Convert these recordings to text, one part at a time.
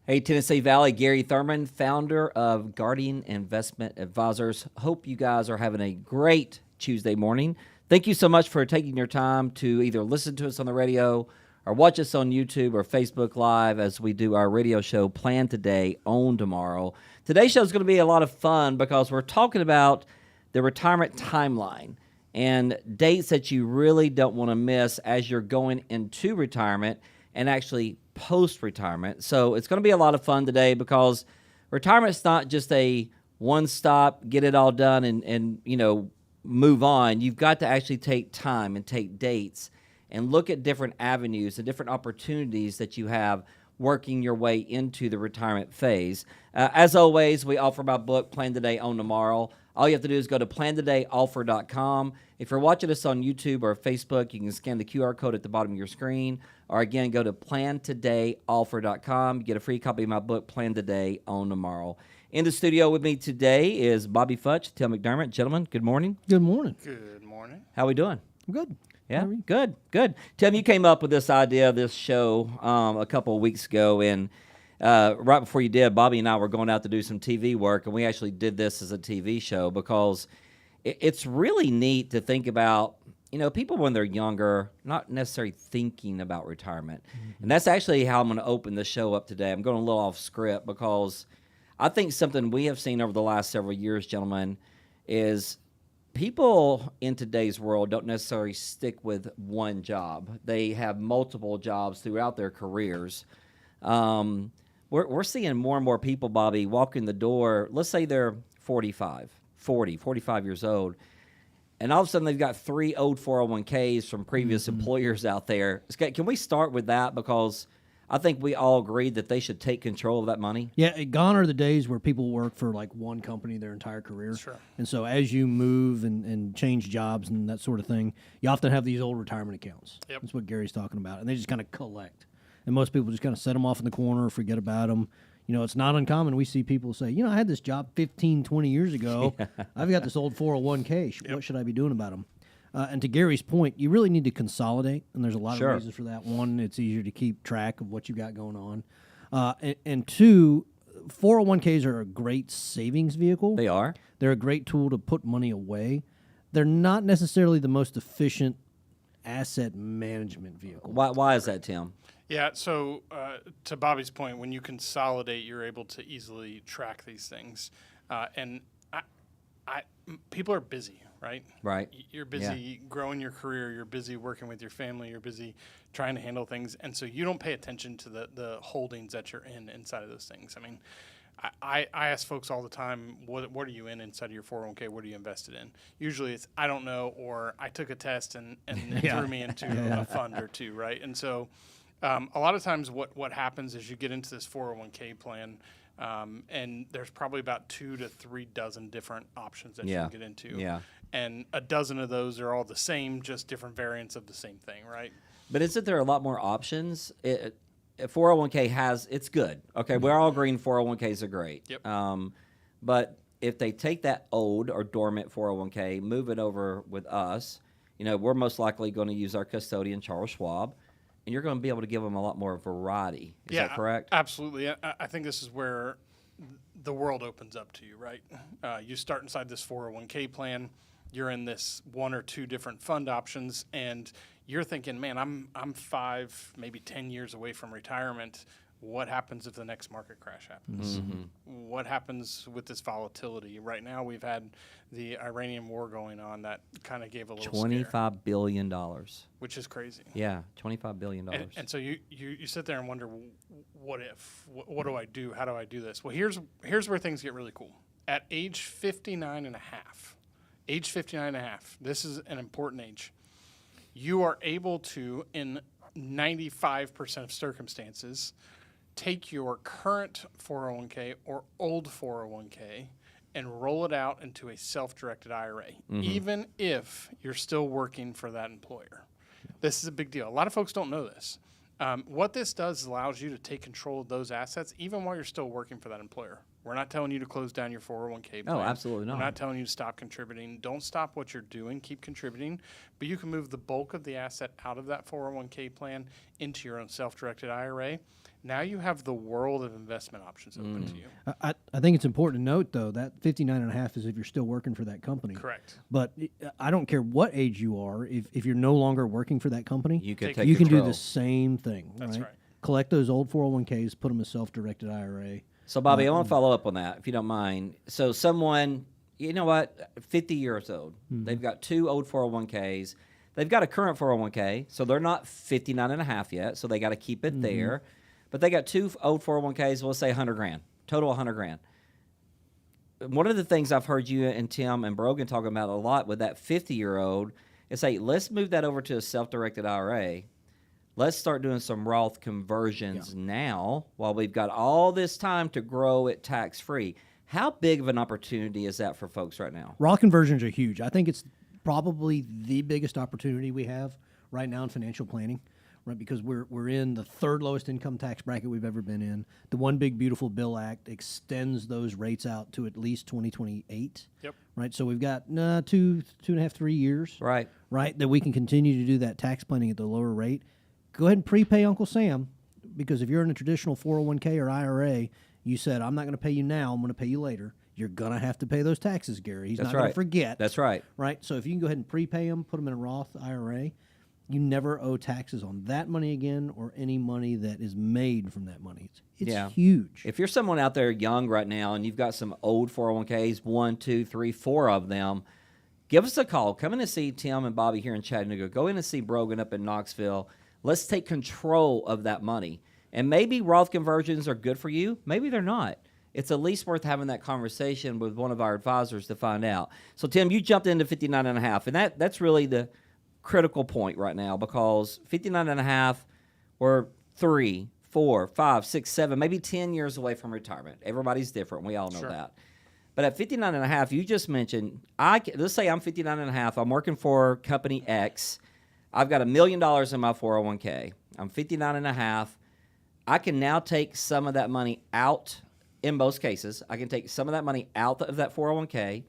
Hey, Tennessee Valley, Gary Thurman, founder of Guardian Investment Advisors. Hope you guys are having a great Tuesday morning. Thank you so much for taking your time to either listen to us on the radio or watch us on YouTube or Facebook Live as we do our radio show, Plan Today, Own Tomorrow. Today's show is going to be a lot of fun because we're talking about the retirement timeline and dates that you really don't want to miss as you're going into retirement and actually post-retirement. So it's going to be a lot of fun today because retirement's not just a one-stop, get it all done and move on. You've got to actually take time and take dates and look at different avenues and different opportunities that you have working your way into the retirement phase. As always, we offer my book, Plan Today, Own Tomorrow. All you have to do is go to plantodayoffer.com. If you're watching us on YouTube or Facebook, you can scan the QR code at the bottom of your screen. Or again, go to plantodayoffer.com. Get a free copy of my book, Plan Today, Own Tomorrow. In the studio with me today is Bobby Futch, Tim McDermott. Gentlemen, good morning. Good morning. Good morning. How we doing? Good. Yeah, good. Tim, you came up with this idea of this show a couple of weeks ago, and right before you did, Bobby and I were going out to do some TV work, and we actually did this as a TV show because it's really neat to think about, people when they're younger, not necessarily thinking about retirement. Mm-hmm. And that's actually how I'm going to open the show up today. I'm going a little off script because I think something we have seen over the last several years, gentlemen, is people in today's world don't necessarily stick with one job. They have multiple jobs throughout their careers. We're seeing more and more people, Bobby, walk in the door. Let's say they're 45 years old, and all of a sudden they've got 3 old 401ks from previous employers out there. Can we start with that? Because I think we all agree that they should take control of that money. Yeah, gone are the days where people work for like one company their entire career. Sure. And so as you move and change jobs and that sort of thing, you often have these old retirement accounts. Yep. That's what Gary's talking about. And they just kind of collect. And most people just kind of set them off in the corner or forget about them. It's not uncommon. We see people say, I had this job 15, 20 years ago. I've got this old 401k. Yep. What should I be doing about them? And to Gary's point, you really need to consolidate, and there's a lot Sure. of reasons for that. One, it's easier to keep track of what you got going on. And two, 401ks are a great savings vehicle. They are. They're a great tool to put money away. They're not necessarily the most efficient asset management vehicle. Why is that, Tim? Yeah, so to Bobby's point, when you consolidate, you're able to easily track these things. And people are busy, right? Right. You're busy growing your career. You're busy working with your family. You're busy trying to handle things. And so you don't pay attention to the holdings that you're in inside of those things. I mean, I ask folks all the time, what are you in inside of your 401k? What are you invested in? Usually it's, I don't know, or I took a test and it threw me into a fund or two, right? And so a lot of times what happens is you get into this 401k plan, and there's probably about 2 to 3 dozen different options that you can get into. Yeah. And a dozen of those are all the same, just different variants of the same thing, right? But isn't there a lot more options? 401k it's good. Okay, we're all agreeing 401ks are great. Yep. But if they take that old or dormant 401k, move it over with us, we're most likely going to use our custodian, Charles Schwab, and you're going to be able to give them a lot more variety. Is that correct? Absolutely. I think this is where the world opens up to you, right? You start inside this 401k plan. You're in this 1 or 2 different fund options, and you're thinking, man, I'm 5, maybe 10 years away from retirement. What happens if the next market crash happens? Mm-hmm. What happens with this volatility? Right now, we've had the Iranian war going on that kind of gave a little $25 billion. Which is crazy. Yeah, $25 billion. And so you sit there and wonder, what if? What do I do? How do I do this? Well, here's where things get really cool. At age 59 and a half, this is an important age, you are able to, in 95% of circumstances, take your current 401k or old 401k and roll it out into a self-directed IRA, even if you're still working for that employer. This is a big deal. A lot of folks don't know this. What this does is allows you to take control of those assets even while you're still working for that employer. We're not telling you to close down your 401k plan. Oh, absolutely not. We're not telling you to stop contributing. Don't stop what you're doing. Keep contributing. But you can move the bulk of the asset out of that 401k plan into your own self-directed IRA. Now you have the world of investment options open to you. I think it's important to note, though, that 59.5 is if you're still working for that company. Correct. But I don't care what age you are. If you're no longer working for that company, You can Take take you can do control. the same thing. That's right. Collect those old 401ks, put them as self-directed IRA. So, Bobby, I want to follow up on that, if you don't mind. So, someone, you know what, 50 years old, they've got 2 old 401ks. They've got a current 401k, so they're not 59 and a half yet, so they got to keep it there. But they got 2 old 401ks, we'll say 100 grand, total 100 grand. One of the things I've heard you and Tim and Brogan talking about a lot with that 50-year-old is, hey, let's move that over to a self-directed IRA. Let's start doing some Roth conversions now while we've got all this time to grow it tax-free. How big of an opportunity is that for folks right now? Raw conversions are huge. I think it's probably the biggest opportunity we have right now in financial planning, right? Because we're in the 3rd lowest income tax bracket we've ever been in. The One Big Beautiful Bill Act extends those rates out to at least 2028. Yep. Right. So we've got 2.5, 3 years. Right. Right. That we can continue to do that tax planning at the lower rate. Go ahead and prepay Uncle Sam, because if you're in a traditional 401k or IRA, you said, I'm not going to pay you now, I'm going to pay you later. You're going to have to pay those taxes, Gary. He's That's not going right. to forget. That's right. Right? So if you can go ahead and prepay them, put them in a Roth IRA, you never owe taxes on that money again or any money that is made from that money. It's Yeah. huge. If you're someone out there young right now and you've got some old 401ks, 1, 2, 3, 4 of them, give us a call. Come in and see Tim and Bobby here in Chattanooga. Go in and see Brogan up in Knoxville. Let's take control of that money. And maybe Roth conversions are good for you. Maybe they're not. It's at least worth having that conversation with one of our advisors to find out. So, Tim, you jumped into 59 and a half, and that's really the critical point right now, because 59 and a half, we're 3, 4, 5, 6, 7, maybe 10 years away from retirement. Everybody's different. We all know Sure. that. But at 59 and a half, you just mentioned, let's say I'm 59 and a half. I'm working for company X. I've got $1 million in my 401k. I'm 59 and a half. I can now take some of that money out. In most cases, I can take some of that money out of that 401k,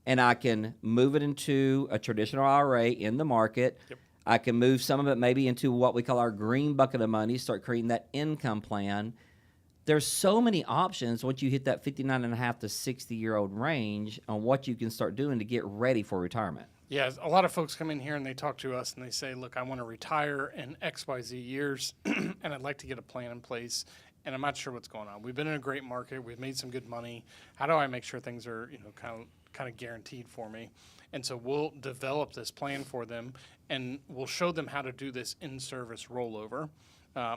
and I can move it into a traditional IRA in the market. Yep. I can move some of it maybe into what we call our green bucket of money, start creating that income plan. There's so many options once you hit that 59 and a half to 60-year-old range on what you can start doing to get ready for retirement. Yeah, a lot of folks come in here and they talk to us and they say, look, I want to retire in XYZ years and I'd like to get a plan in place and I'm not sure what's going on. We've been in a great market. We've made some good money. How do I make sure things are, kind of guaranteed for me? And so we'll develop this plan for them and we'll show them how to do this in-service rollover.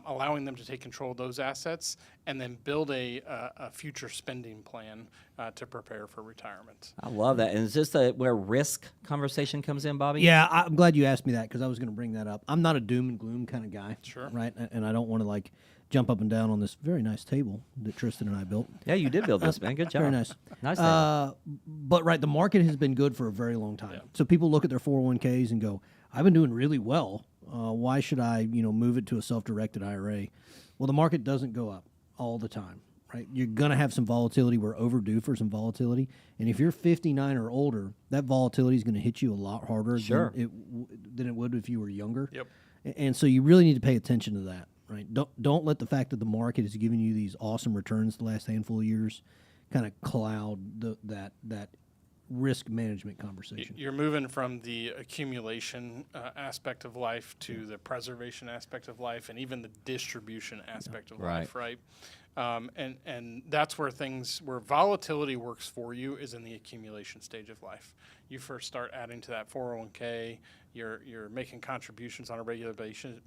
Allowing them to take control of those assets and then build a future spending plan to prepare for retirement. I love that. And is this where risk conversation comes in, Bobby? Yeah, I'm glad you asked me that, because I was going to bring that up. I'm not a doom and gloom kind of guy. Sure. Right? And I don't want to jump up and down on this very nice table that Tristan and I built. Yeah, you did build this, man. Good job. Very nice. Nice table. But right, the market has been good for a very long time. So people look at their 401ks and go, I've been doing really well. Why should I, move it to a self-directed IRA? Well, the market doesn't go up all the time, right? You're going to have some volatility. We're overdue for some volatility. And if you're 59 or older, that volatility is going to hit you a lot harder Sure. than it would if you were younger. Yep. And so you really need to pay attention to that, right? Don't let the fact that the market is giving you these awesome returns the last handful of years kind of cloud that risk management conversation. You're moving from the accumulation aspect of life to the preservation aspect of life and even the distribution aspect of life, right? And that's where volatility works for you is in the accumulation stage of life. You first start adding to that 401k, you're making contributions on a regular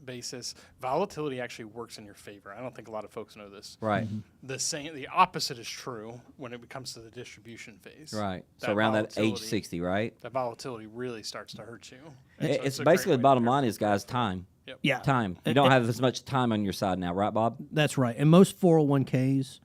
basis. Volatility actually works in your favor. I don't think a lot of folks know this. Right. The opposite is true when it comes to the distribution phase. Right. So That around that age volatility- 60, right? That volatility really starts to hurt you. And so It's a great basically way the to bottom prepare. line is, guys, time. Yep. Yeah. Time. You don't have as much time on your side now, right, Bob? That's right. And most 401ks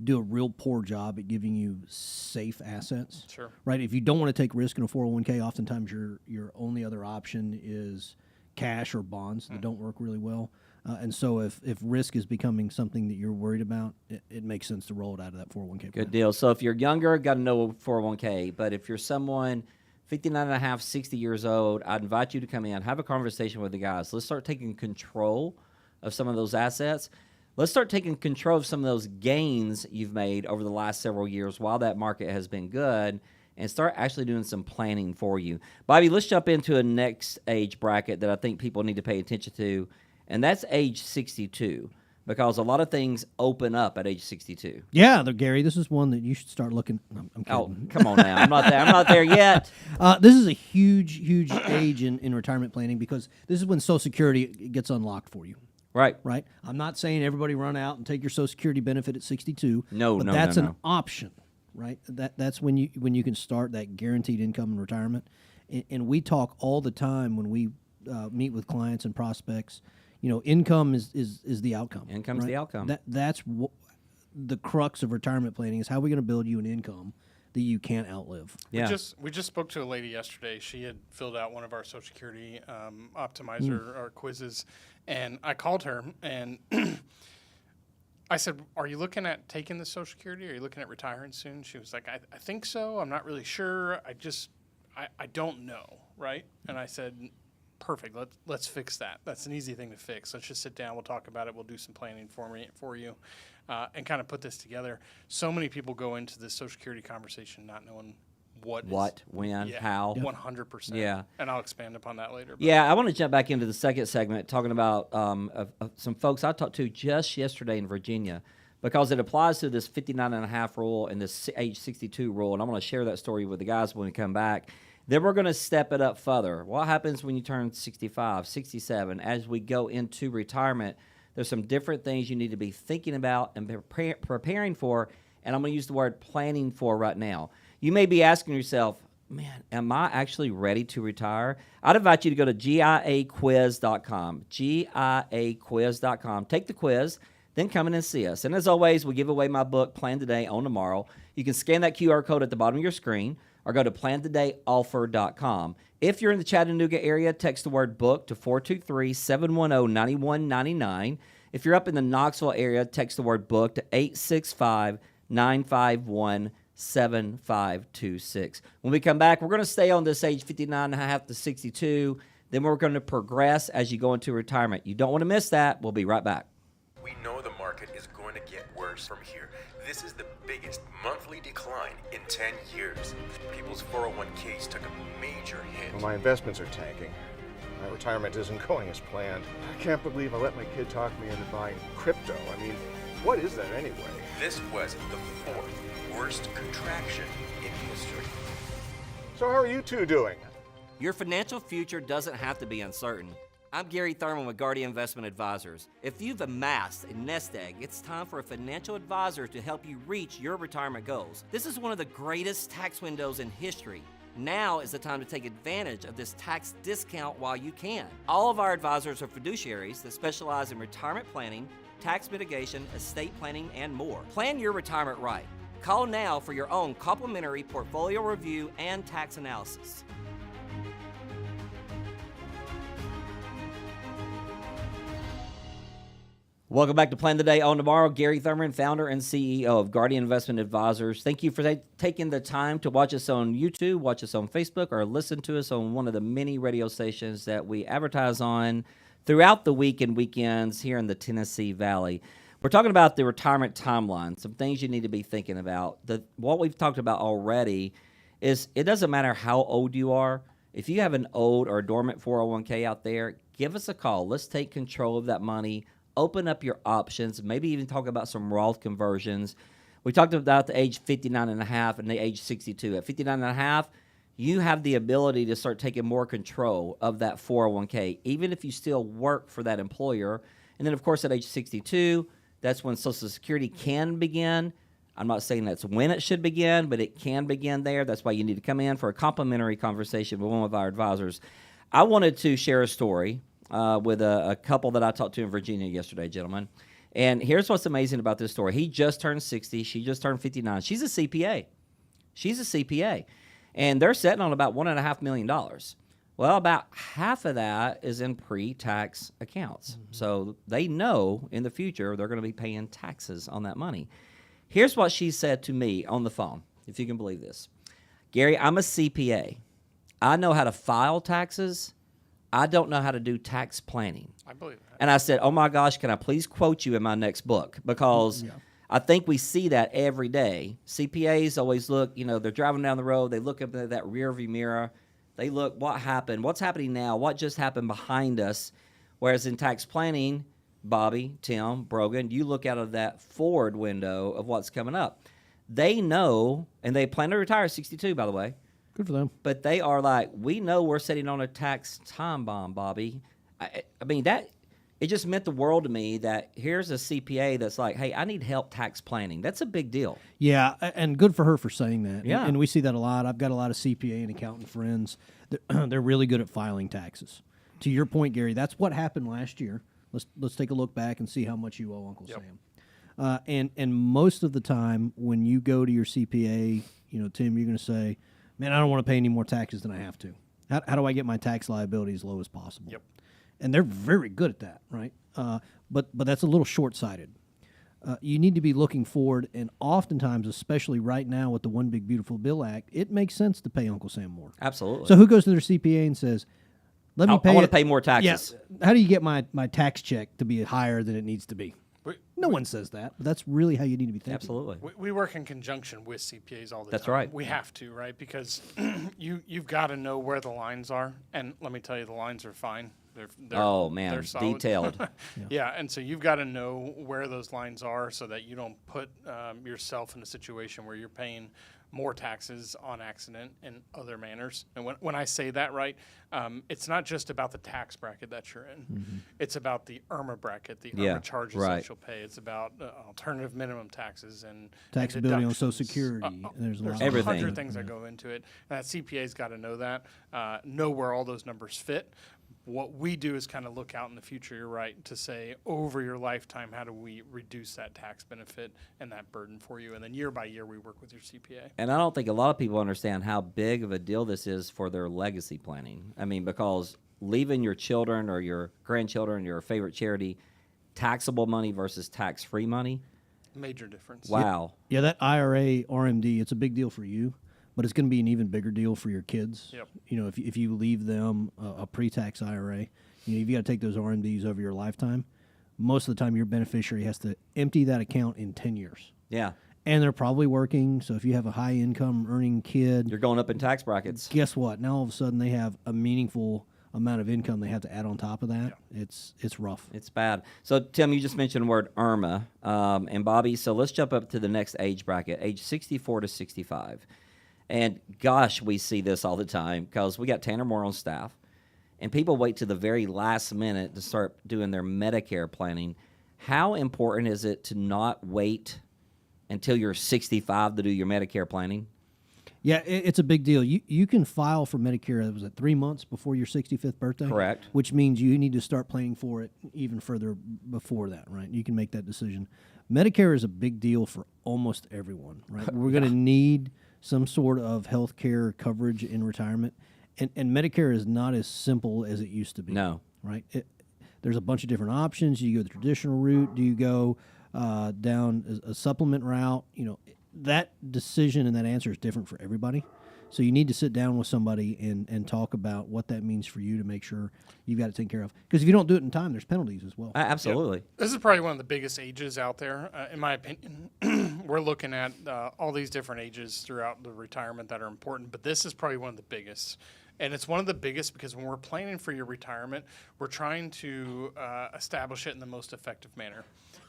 do a real poor job at giving you safe assets. Sure. Right? If you don't want to take risk in a 401k, oftentimes your only other option is cash or bonds that don't work really well. And so if risk is becoming something that you're worried about, it makes sense to roll it out of that 401k plan. Good deal. So if you're younger, got to know 401k. But if you're someone 59 and a half, 60 years old, I'd invite you to come in, have a conversation with the guys. Let's start taking control of some of those assets. Let's start taking control of some of those gains you've made over the last several years while that market has been good, and start actually doing some planning for you. Bobby, let's jump into a next age bracket that I think people need to pay attention to, and that's age 62, because a lot of things open up at age 62. Yeah, Gary, this is one that you should start looking. I'm Oh, kidding. come on now. I'm not there yet. This is a huge age in retirement planning, because this is when Social Security gets unlocked for you. Right. Right? I'm not saying everybody run out and take your Social Security benefit at 62. No, but no, that's no, an no. option, right? That's when you can start that guaranteed income in retirement. And we talk all the time when we meet with clients and prospects. Income is the outcome. Income's right? the outcome. That's the crux of retirement planning, is how are we going to build you an income that you can't outlive. Yeah. We just spoke to a lady yesterday. She had filled out one of our Social Security optimizer or quizzes, and I called her and I said, "Are you looking at taking the Social Security? Are you looking at retiring soon?" She was like, "I think so. I'm not really sure. I don't know." Right? And I said, "Perfect. Let's fix that. That's an easy thing to fix. Let's just sit down. We'll talk about it. We'll do some planning for you, and kind of put this together." So many people go into this Social Security conversation not knowing what, when, yeah, how. 100%. Yeah. And I'll expand upon that later. But Yeah, I want to jump back into the second segment, talking about of some folks I talked to just yesterday in Virginia, because it applies to this 59 and a half rule and this age 62 rule, and I'm going to share that story with the guys when we come back. Then we're going to step it up further. What happens when you turn 65, 67? As we go into retirement, there's some different things you need to be thinking about and preparing for, and I'm going to use the word planning for right now. You may be asking yourself, man, am I actually ready to retire? I'd invite you to go to GIAquiz.com, GIAquiz.com. Take the quiz, then come in and see us. And as always, we give away my book, Plan Today, Own Tomorrow. You can scan that QR code at the bottom of your screen or go to plantodayoffer.com. If you're in the Chattanooga area, text the word book to 423-710-9199. If you're up in the Knoxville area, text the word book to 865-951-7526. When we come back, we're going to stay on this age 59 and a half to 62. Then we're going to progress as you go into retirement. You don't want to miss that. We'll be right back. We know the market is going to get worse from here. This is the biggest monthly decline in 10 years. People's 401ks took a major hit. Well, my investments are tanking. My retirement isn't going as planned. I can't believe I let my kid talk me into buying crypto. I mean, what is that anyway? This was the fourth worst contraction in history. So how are you two doing? Your financial future doesn't have to be uncertain. I'm Gary Thurman with Guardian Investment Advisors. If you've amassed a nest egg, it's time for a financial advisor to help you reach your retirement goals. This is one of the greatest tax windows in history. Now is the time to take advantage of this tax discount while you can. All of our advisors are fiduciaries that specialize in retirement planning, tax mitigation, estate planning, and more. Plan your retirement right. Call now for your own complimentary portfolio review and tax analysis. Welcome back to Plan Today, Own Tomorrow. Gary Thurman, founder and CEO of Guardian Investment Advisors. Thank you for taking the time to watch us on YouTube, watch us on Facebook, or listen to us on one of the many radio stations that we advertise on throughout the week and weekends here in the Tennessee Valley. We're talking about the retirement timeline, some things you need to be thinking about. What we've talked about already is it doesn't matter how old you are. If you have an old or dormant 401k out there, give us a call. Let's take control of that money. Open up your options, maybe even talk about some Roth conversions. We talked about the age 59 and a half and the age 62. At 59 and a half, you have the ability to start taking more control of that 401k, even if you still work for that employer. And then, of course, at age 62, that's when Social Security can begin. I'm not saying that's when it should begin, but it can begin there. That's why you need to come in for a complimentary conversation with one of our advisors. I wanted to share a story with a couple that I talked to in Virginia yesterday, gentlemen. And here's what's amazing about this story. He just turned 60. She just turned 59. She's a CPA. And they're sitting on about $1.5 million. Well, about half of that is in pre-tax accounts. So they know in the future they're going to be paying taxes on that money. Here's what she said to me on the phone, if you can believe this. Gary, I'm a CPA. I know how to file taxes. I don't know how to do tax planning. I believe that. And I said, oh my gosh, can I please quote you in my next book? Because I think we see that every day. CPAs always look, they're driving down the road. They look up at that rear view mirror. They look, what happened? What's happening now? What just happened behind us? Whereas in tax planning, Bobby, Tim, Brogan, you look out of that forward window of what's coming up. They know, and they plan to retire at 62, by the way. Good for them. But they are like, we know we're sitting on a tax time bomb, Bobby. I mean, that it just meant the world to me that here's a CPA that's like, hey, I need help tax planning. That's a big deal. Yeah, and good for her for saying that. Yeah. And we see that a lot. I've got a lot of CPA and accountant friends. They're really good at filing taxes. To your point, Gary, that's what happened last year. Let's take a look back and see how much you owe Uncle Sam. And most of the time when you go to your CPA, Tim, you're going to say, man, I don't want to pay any more taxes than I have to. How do I get my tax liability as low as possible? Yep. And they're very good at that, right? But that's a little short-sighted. You need to be looking forward, and oftentimes, especially right now with the One Big Beautiful Bill Act, it makes sense to pay Uncle Sam more. Absolutely. So who goes to their CPA and says, let me I pay want to it- pay more taxes. Yeah, how do you get my tax check to be higher than it needs to be? No one says that, but that's really how you need to be thinking. Absolutely. We work in conjunction with CPAs all the time. That's right. We have to, right? Because you've got to know where the lines are, and let me tell you, the lines are fine. They're Oh, man, they're solid. detailed. Yeah, and so you've got to know where those lines are so that you don't put yourself in a situation where you're paying more taxes on accident in other manners. And when I say that, right, it's not just about the tax bracket that you're in. It's about the IRMA bracket, the Yeah, IRMA charges right. that you'll pay. It's about alternative minimum taxes and Taxability on Social deductions. Security. And there's a lot of Everything. 100 things that go into it. And that CPA's got to know that, know where all those numbers fit. What we do is kind of look out in the future, you're right, to say over your lifetime, how do we reduce that tax benefit and that burden for you? And then year by year, we work with your CPA. And I don't think a lot of people understand how big of a deal this is for their legacy planning. I mean, because leaving your children or your grandchildren, your favorite charity, taxable money versus tax-free money, Major difference. wow. Yeah, that IRA, RMD, it's a big deal for you, but it's going to be an even bigger deal for your kids. Yep. If you leave them a pre-tax IRA, you've got to take those RMDs over your lifetime. Most of the time, your beneficiary has to empty that account in 10 years. Yeah. And they're probably working, so if you have a high-income earning kid, You're going up in tax brackets. guess what? Now, all of a sudden, they have a meaningful amount of income they have to add on top of that. It's rough. It's bad. So, Tim, you just mentioned the word IRMA. And Bobby, so let's jump up to the next age bracket, age 64 to 65. And gosh, we see this all the time because we got Tanner Moore on staff, and people wait to the very last minute to start doing their Medicare planning. How important is it to not wait until you're 65 to do your Medicare planning? Yeah, it's a big deal. You can file for Medicare, was it 3 months before your 65th birthday? Correct. Which means you need to start planning for it even further before that, right? You can make that decision. Medicare is a big deal for almost everyone, right? We're going to need some sort of health care coverage in retirement. And Medicare is not as simple as it used to be. No. Right? There's a bunch of different options. Do you go the traditional route? Do you go down a supplement route? That decision and that answer is different for everybody. So you need to sit down with somebody and talk about what that means for you to make sure you've got it taken care of. Because if you don't do it in time, there's penalties as well. Absolutely. This is probably one of the biggest ages out there, in my opinion. We're looking at all these different ages throughout the retirement that are important, but this is probably one of the biggest. And it's one of the biggest because when we're planning for your retirement, we're trying to establish it in the most effective manner.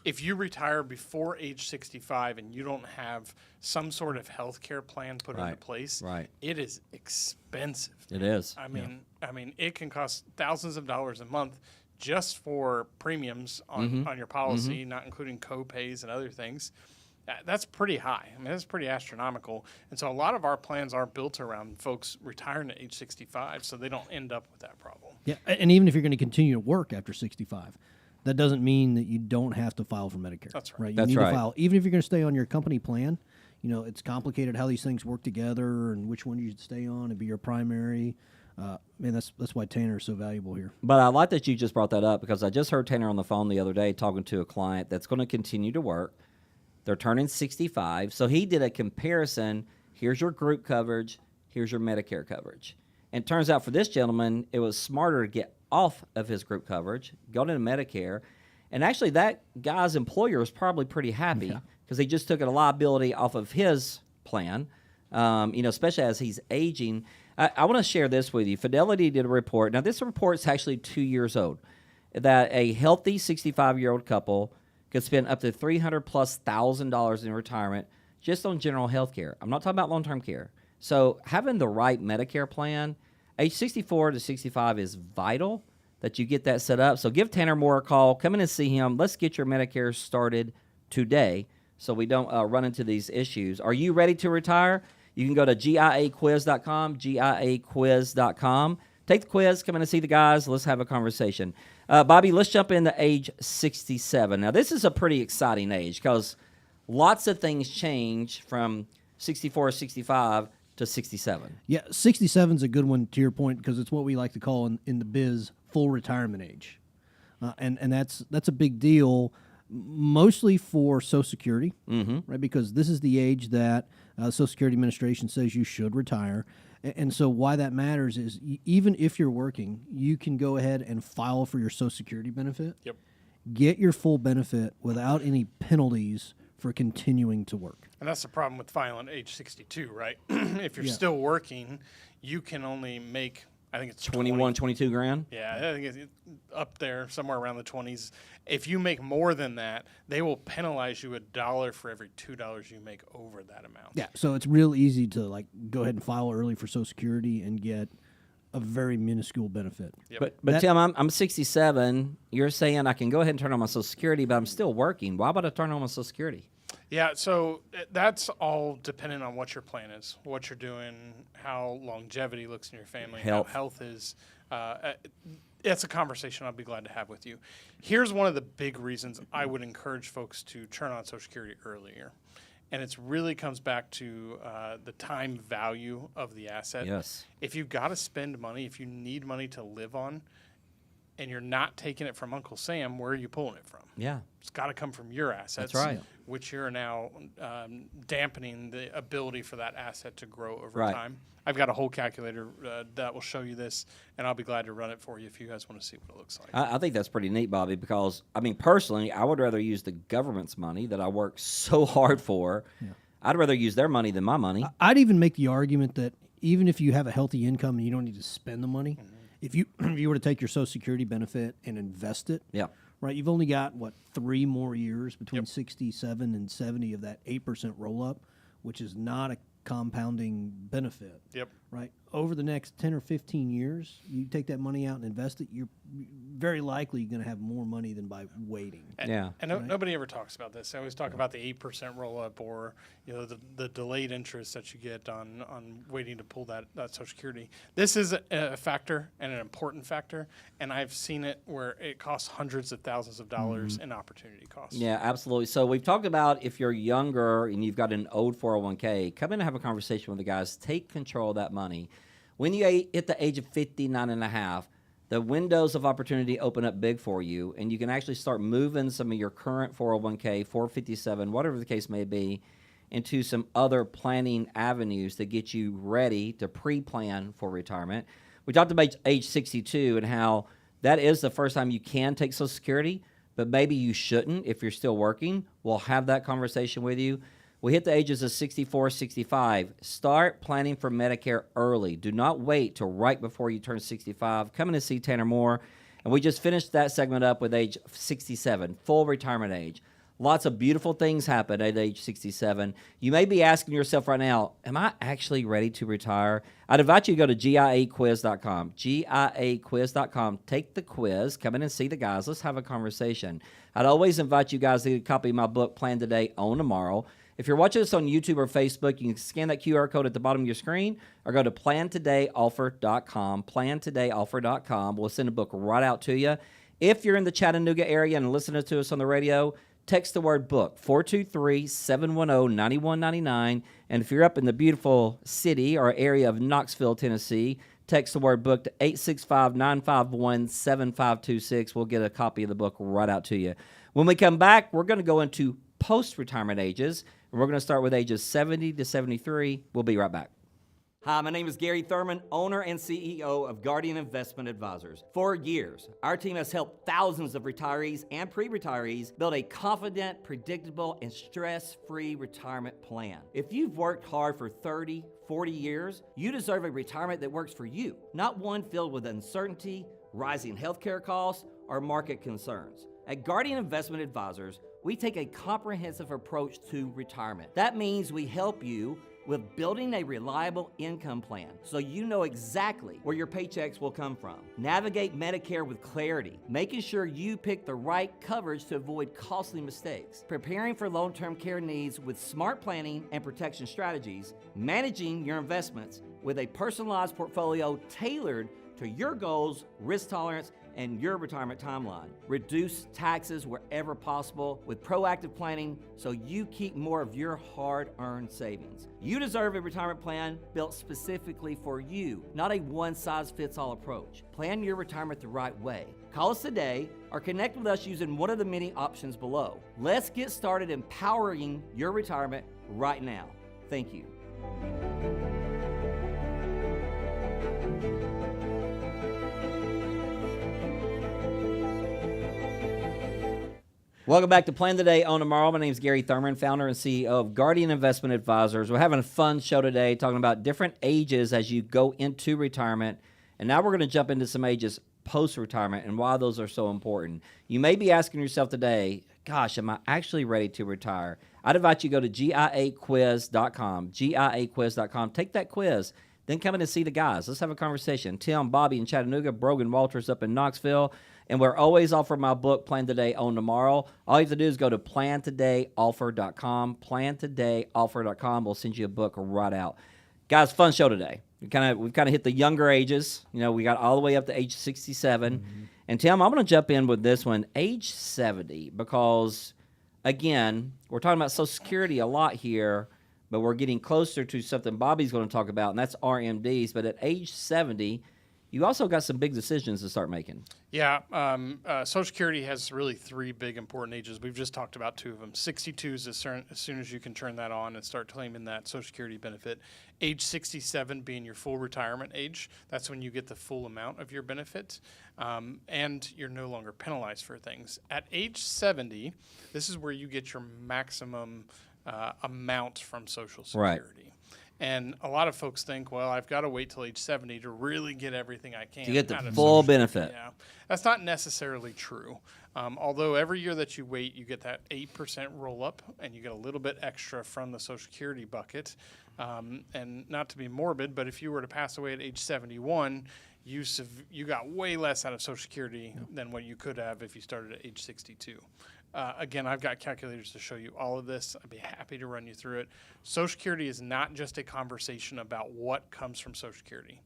If you retire before age 65 and you don't have some sort of health care plan put into place, it is expensive. It is. I mean, it can cost thousands of dollars a month just for premiums on your policy, not including co-pays and other things. That's pretty high. I mean, that's pretty astronomical. And so a lot of our plans are built around folks retiring at age 65 so they don't end up with that problem. Yeah, and even if you're going to continue to work after 65, that doesn't mean that you don't have to file for Medicare. That's right. You That's need right. to file. Even if you're going to stay on your company plan, it's complicated how these things work together and which one you should stay on and be your primary. Man, that's why Tanner is so valuable here. But I like that you just brought that up because I just heard Tanner on the phone the other day talking to a client that's going to continue to work. They're turning 65. So he did a comparison. Here's your group coverage. Here's your Medicare coverage. And it turns out for this gentleman, it was smarter to get off of his group coverage, go into Medicare. And actually, that guy's employer was probably pretty happy because he just took a liability off of his plan, especially as he's aging. I want to share this with you. Fidelity did a report. Now, this report's actually 2 years old, that a healthy 65-year-old couple could spend up to $300,000+ in retirement just on general health care. I'm not talking about long-term care. So having the right Medicare plan, age 64 to 65 is vital that you get that set up. So give Tanner Moore a call. Come in and see him. Let's get your Medicare started today so we don't run into these issues. Are you ready to retire? You can go to giaquiz.com, giaquiz.com. Take the quiz, come in and see the guys. Let's have a conversation. Bobby, let's jump into age 67. Now, this is a pretty exciting age because lots of things change from 64 or 65 to 67. Yeah, 67 is a good one to your point because it's what we like to call in the biz full retirement age. And that's a big deal, mostly for Social Security, right? Because this is the age that Social Security Administration says you should retire. And so why that matters is even if you're working, you can go ahead and file for your Social Security benefit. Yep. Get your full benefit without any penalties for continuing to work. And that's the problem with filing at age 62, right? If you're still working, you can only make, I think it's 21, 22 grand? Yeah, I think it's up there, somewhere around the 20s. If you make more than that, they will penalize you $1 for every $2 you make over that amount. Yeah, so it's real easy to go ahead and file early for Social Security and get a very minuscule benefit. Yep. But Tim, I'm 67. You're saying I can go ahead and turn on my Social Security, but I'm still working. Why would I turn on my Social Security? Yeah, so that's all dependent on what your plan is, what you're doing, how longevity looks in your family, Health. how health is. It's a conversation I'll be glad to have with you. Here's one of the big reasons I would encourage folks to turn on Social Security earlier. And it really comes back to the time value of the asset. Yes. If you've got to spend money, if you need money to live on, and you're not taking it from Uncle Sam, where are you pulling it from? Yeah. It's got to come from your assets. That's right. Which you're now dampening the ability for that asset to grow over Right. time. I've got a whole calculator that will show you this, and I'll be glad to run it for you if you guys want to see what it looks like. I think that's pretty neat, Bobby, because, personally, I would rather use the government's money that I work so hard for. Yeah. I'd rather use their money than my money. I'd even make the argument that even if you have a healthy income and you don't need to spend the money, if you were to take your Social Security benefit and invest it, Yeah. right, you've only got, 3 more years between 67 and 70 of that 8% roll-up, which is not a compounding benefit. Yep. Right? Over the next 10 or 15 years, you take that money out and invest it, you're very likely going to have more money than by waiting. And, Yeah. and nobody ever talks about this. I always talk about the 8% roll up, or the delayed interest that you get on waiting to pull that Social Security. This is a factor and an important factor, and I've seen it where it costs hundreds of thousands of dollars in opportunity costs. Yeah, absolutely. So we've talked about if you're younger and you've got an old 401k, come in and have a conversation with the guys. Take control of that money. When you hit the age of 59 and a half, the windows of opportunity open up big for you, and you can actually start moving some of your current 401k, 457, whatever the case may be, into some other planning avenues that get you ready to pre-plan for retirement. We talked about age 62 and how that is the first time you can take Social Security, but maybe you shouldn't if you're still working. We'll have that conversation with you. We hit the ages of 64, 65. Start planning for Medicare early. Do not wait till right before you turn 65. Come in and see Tanner Moore. And we just finished that segment up with age 67, full retirement age. Lots of beautiful things happen at age 67. You may be asking yourself right now, am I actually ready to retire? I'd invite you to go to giaquiz.com, giaquiz.com. Take the quiz, come in and see the guys. Let's have a conversation. I'd always invite you guys to get a copy of my book, Plan Today, Own Tomorrow. If you're watching this on YouTube or Facebook, you can scan that QR code at the bottom of your screen or go to plantodayoffer.com, plantodayoffer.com. We'll send a book right out to you. If you're in the Chattanooga area and listening to us on the radio, text the word book, 423-710-9199. And if you're up in the beautiful city or area of Knoxville, Tennessee, Text the word book to 865-951-7526. We'll get a copy of the book right out to you. When we come back, we're going to go into post-retirement ages, and we're going to start with ages 70 to 73. We'll be right back. Hi, my name is Gary Thurman, owner and CEO of Guardian Investment Advisors. For years, our team has helped thousands of retirees and pre-retirees build a confident, predictable, and stress-free retirement plan. If you've worked hard for 30, 40 years, you deserve a retirement that works for you, not one filled with uncertainty, rising healthcare costs, or market concerns. At Guardian Investment Advisors, we take a comprehensive approach to retirement. That means we help you with building a reliable income plan so you know exactly where your paychecks will come from. Navigate Medicare with clarity, making sure you pick the right coverage to avoid costly mistakes. Preparing for long-term care needs with smart planning and protection strategies. Managing your investments with a personalized portfolio tailored to your goals, risk tolerance, and your retirement timeline. Reduce taxes wherever possible with proactive planning so you keep more of your hard-earned savings. You deserve a retirement plan built specifically for you, not a one-size-fits-all approach. Plan your retirement the right way. Call us today or connect with us using one of the many options below. Let's get started empowering your retirement right now. Thank you. Welcome back to Plan Today, Own Tomorrow. My name is Gary Thurman, founder and CEO of Guardian Investment Advisors. We're having a fun show today talking about different ages as you go into retirement. And now we're going to jump into some ages post-retirement and why those are so important. You may be asking yourself today, gosh, am I actually ready to retire? I'd invite you to go to GIAquiz.com, GIAquiz.com. Take that quiz, then come in and see the guys. Let's have a conversation. Tim, Bobby in Chattanooga, Brogan Walters up in Knoxville. And we're always offering my book, Plan Today, Own Tomorrow. All you have to do is go to plantodayoffer.com, plantodayoffer.com. We'll send you a book right out. Guys, fun show today. We've kind of hit the younger ages. You know, we got all the way up to age 67. Mm-hmm. And Tim, I'm going to jump in with this one, age 70, because, again, we're talking about Social Security a lot here, but we're getting closer to something Bobby's going to talk about, and that's RMDs. But at age 70, you also got some big decisions to start making. Yeah, Social Security has really three big important ages. We've just talked about two of them. 62 is as soon as you can turn that on and start claiming that Social Security benefit. Age 67 being your full retirement age. That's when you get the full amount of your benefit, and you're no longer penalized for things. At age 70, this is where you get your maximum amount from Social Security. Right. And a lot of folks think, well, I've got to wait till age 70 to really get everything I can. To get the out of full Social benefit. Security. Yeah, that's not necessarily true. Although every year that you wait, you get that 8% roll up, and you get a little bit extra from the Social Security bucket. And not to be morbid, but if you were to pass away at age 71, you got way less out of Social Security than what you could have if you started at age 62. Again, I've got calculators to show you all of this. I'd be happy to run you through it. Social Security is not just a conversation about what comes from Social Security.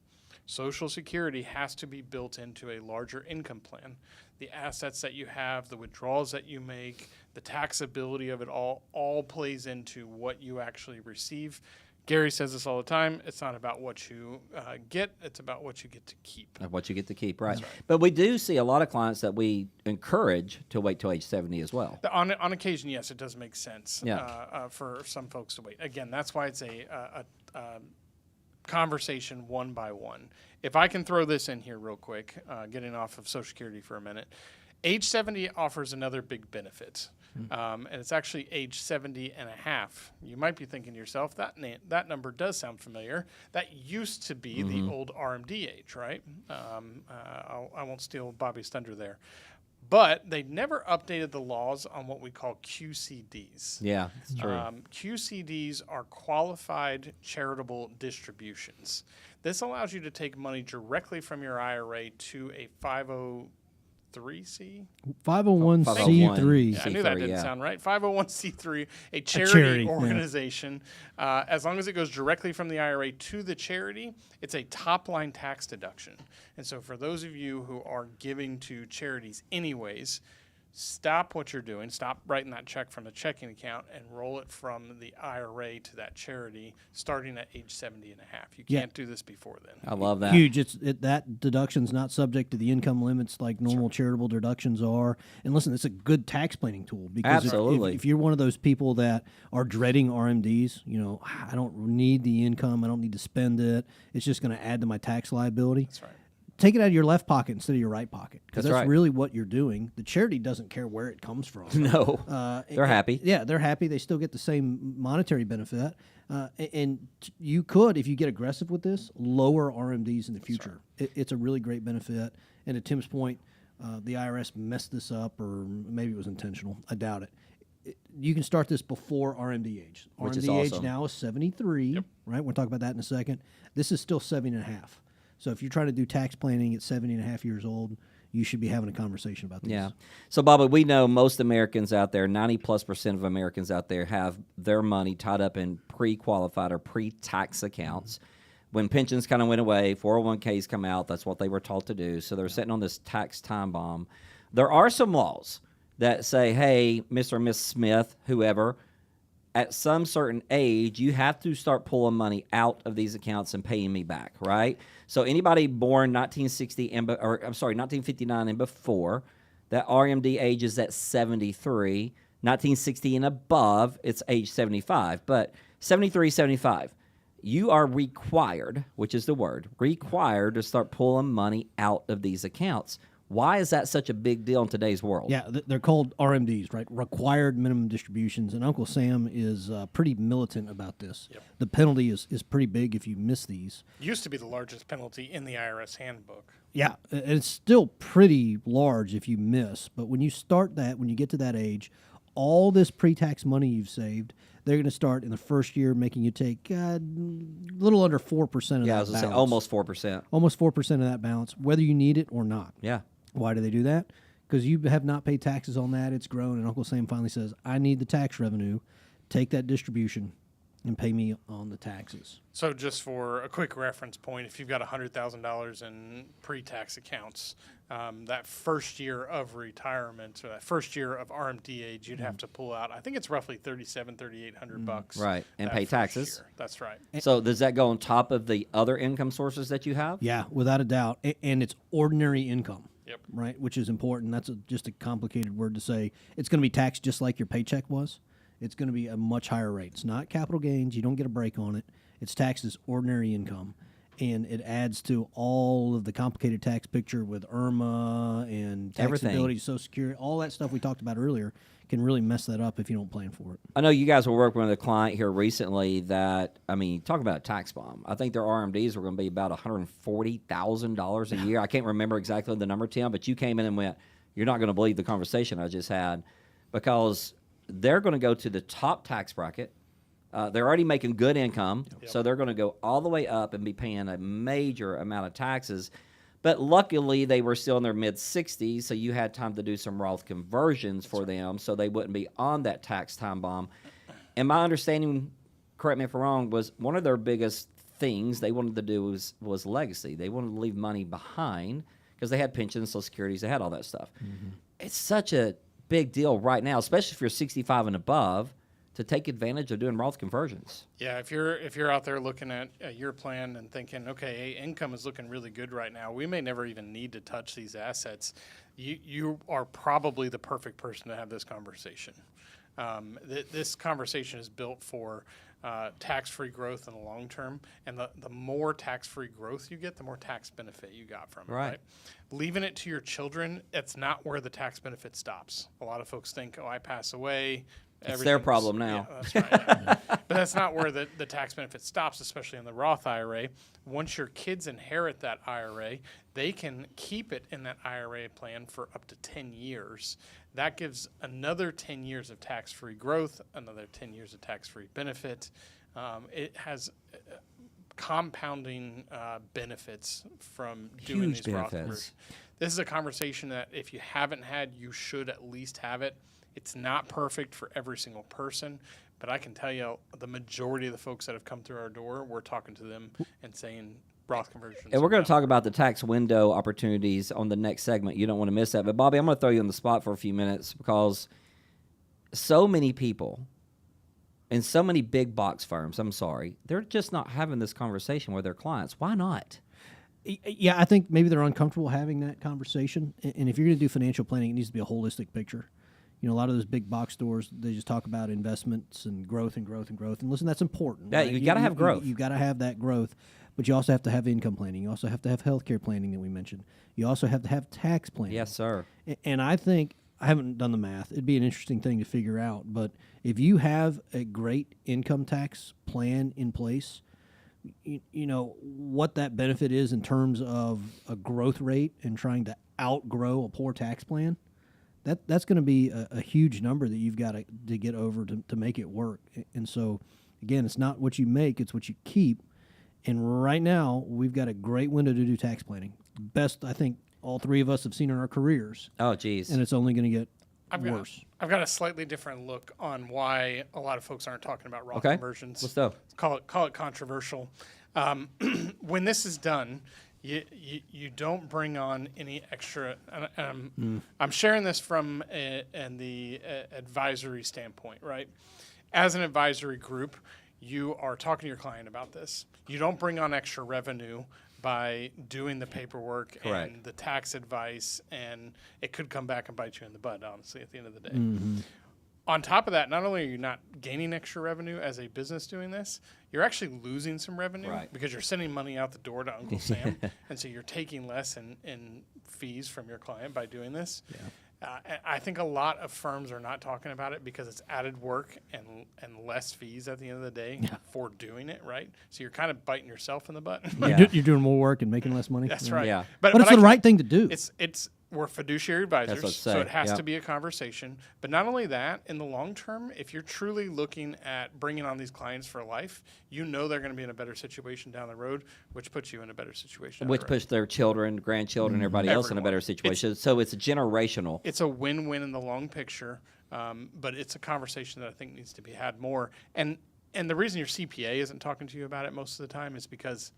Social Security has to be built into a larger income plan. The assets that you have, the withdrawals that you make, the taxability of it all plays into what you actually receive. Gary says this all the time. It's not about what you get. It's about what you get to keep. What you get to keep, right. But we do see a lot of clients that we encourage to wait till age 70 as well. On occasion, yes, it does make sense for some folks to wait. Again, that's why it's a conversation one by one. If I can throw this in here real quick, getting off of Social Security for a minute, age 70 offers another big benefit. And it's actually age 70 and a half. You might be thinking to yourself, that number does sound familiar. That used to be the old RMD age, right? I won't steal Bobby's thunder there. But they never updated the laws on what we call QCDs. Yeah, that's true. QCDs are qualified charitable distributions. This allows you to take money directly from your IRA to a 501c3. 501c3. Yeah, I knew that didn't sound right. 501c3, a charity organization. Yeah. As long as it goes directly from the IRA to the charity, it's a top-line tax deduction. And so for those of you who are giving to charities anyways, stop what you're doing, stop writing that check from the checking account and roll it from the IRA to that charity starting at age 70 and a half. You Yeah. can't do this before then. I love that. Huge. That deduction's not subject to the income limits like normal charitable deductions are. And listen, it's a good tax planning tool because Absolutely. if you're one of those people that are dreading RMDs, I don't need the income, I don't need to spend it. It's just going to add to my tax liability. That's right. Take it out of your left pocket instead of your right pocket because That's that's right. really what you're doing. The charity doesn't care where it comes from. No, they're happy. Yeah, they're happy. They still get the same monetary benefit. You could, if you get aggressive with this, lower RMDs in the future. It's a really great benefit. And to Tim's point, the IRS messed this up, or maybe it was intentional. I doubt it. You can start this before RMD age. Which is RMD age awesome. now is 73, right? We'll talk about that in a second. This is still 70.5. So if you're trying to do tax planning at 70.5 years old, you should be having a conversation about this. Yeah. So, Bobby, we know most Americans out there, 90+% of Americans out there have their money tied up in pre-qualified or pre-tax accounts. When pensions kind of went away, 401ks come out, that's what they were taught to do. So they're sitting on this tax time bomb. There are some laws that say, hey, Mr. and Miss Smith, whoever, at some certain age, you have to start pulling money out of these accounts and paying me back, right? So anybody born 1959 and before, that RMD age is at 73. 1960 and above, it's age 75. But 73, 75, you are required, which is the word, required to start pulling money out of these accounts. Why is that such a big deal in today's world? Yeah, they're called RMDs, right? Required minimum distributions. And Uncle Sam is pretty militant about this. Yep. The penalty is pretty big if you miss these. Used to be the largest penalty in the IRS handbook. Yeah, and it's still pretty large if you miss. But when you start that, when you get to that age, all this pre-tax money you've saved, they're going to start in the first year making you take a little under 4% of Yeah, I that was going to say balance. almost 4%. Almost 4% of that balance, whether you need it or not. Yeah. Why do they do that? Because you have not paid taxes on that. It's grown, and Uncle Sam finally says, I need the tax revenue. Take that distribution and pay me on the taxes. So just for a quick reference point, if you've got $100,000 in pre-tax accounts, that first year of retirement or that first year of RMD age, you'd have to pull out, I think it's roughly $3,800. Right, and that pay first taxes. year. That's right. So does that go on top of the other income sources that you have? Yeah, without a doubt. And it's ordinary income. Yep. Right, which is important. That's just a complicated word to say. It's going to be taxed just like your paycheck was. It's going to be a much higher rate. It's not capital gains. You don't get a break on it. It's taxed as ordinary income. And it adds to all of the complicated tax picture with IRMA and Everything. taxability, Social Security, all that stuff we talked about earlier can really mess that up if you don't plan for it. I know you guys were working with a client here recently that, I mean, talk about a tax bomb. I think their RMDs were going to be about $140,000 a year. I can't remember exactly the number, Tim, but you came in and went, you're not going to believe the conversation I just had, because they're going to go to the top tax bracket. They're already making good income, so they're going to go all the way up and be paying a major amount of taxes. But luckily, they were still in their mid-60s, so you had time to do some Roth conversions for them so they wouldn't be on that tax time bomb. And my understanding, correct me if I'm wrong, was one of their biggest things they wanted to do was legacy. They wanted to leave money behind because they had pensions, Social Securities, they had all that stuff. It's such a big deal right now, especially if you're 65 and above, to take advantage of doing Roth conversions. Yeah, if you're out there looking at your plan and thinking, okay, income is looking really good right now, we may never even need to touch these assets. You are probably the perfect person to have this conversation. This conversation is built for tax-free growth in the long term, and the more tax-free growth you get, the more tax benefit you got from it. Right. Leaving it to your children, it's not where the tax benefit stops. A lot of folks think, oh, I pass away. It's their everything's- problem now. Yeah, that's right. But that's not where the tax benefit stops, especially in the Roth IRA. Once your kids inherit that IRA, they can keep it in that IRA plan for up to 10 years. That gives another 10 years of tax-free growth, another 10 years of tax-free benefit. It has compounding benefits from doing Huge these Roth benefits. conversions. This is a conversation that if you haven't had, you should at least have it. It's not perfect for every single person, but I can tell you the majority of the folks that have come through our door, we're talking to them and saying, Roth conversions. And we're going to talk about the tax window opportunities on the next segment. You don't want to miss that. But, Bobby, I'm going to throw you on the spot for a few minutes because so many people and so many big box firms, they're just not having this conversation with their clients. Why not? Yeah, I think maybe they're uncomfortable having that conversation. And if you're going to do financial planning, it needs to be a holistic picture. You know, a lot of those big box stores, they just talk about investments and growth and growth and growth. And listen, that's important. Yeah, right? you got to have growth. You've got to have that growth, but you also have to have income planning. You also have to have healthcare planning that we mentioned. You also have to have tax planning. Yes, sir. And I think, I haven't done the math. It'd be an interesting thing to figure out. But if you have a great income tax plan in place, you know, what that benefit is in terms of a growth rate and trying to outgrow a poor tax plan, that's going to be a huge number that you've got to get over to make it work. And so, again, it's not what you make, it's what you keep. And right now, we've got a great window to do tax planning. Best, I think, all three of us have seen in our careers. Oh, geez. And it's only going to get worse. I've got a slightly different look on why a lot of folks aren't talking about Roth Okay. conversions. Let's go. Call it controversial. When this is done, you don't bring on any extra. I'm sharing this from the advisory standpoint, right? As an advisory group, you are talking to your client about this. You don't bring on extra revenue by doing the paperwork Correct. and the tax advice, and it could come back and bite you in the butt, honestly, at the end of the day. On top of that, not only are you not gaining extra revenue as a business doing this, you're actually losing some revenue Right. because you're sending money out the door to Uncle Sam, and so you're taking less in fees from your client by doing this. Yeah. I think a lot of firms are not talking about it because it's added work and less fees at the end of the day for doing it, right? So you're kind of biting yourself in the butt. Yeah. You're doing more work and making less money. That's right. Yeah. But it's the right thing to do. We're fiduciary what advisors, I'd so say. it has Yep. to be a conversation. But not only that, in the long term, if you're truly looking at bringing on these clients for life, you know they're going to be in a better situation down the road, which puts you in a better situation. Which down the road. puts their children, grandchildren, everybody else in a Everyone. better situation. So it's generational. It's a win-win in the long picture, but it's a conversation that I think needs to be had more. And the reason your CPA isn't talking to you about it most of the time is because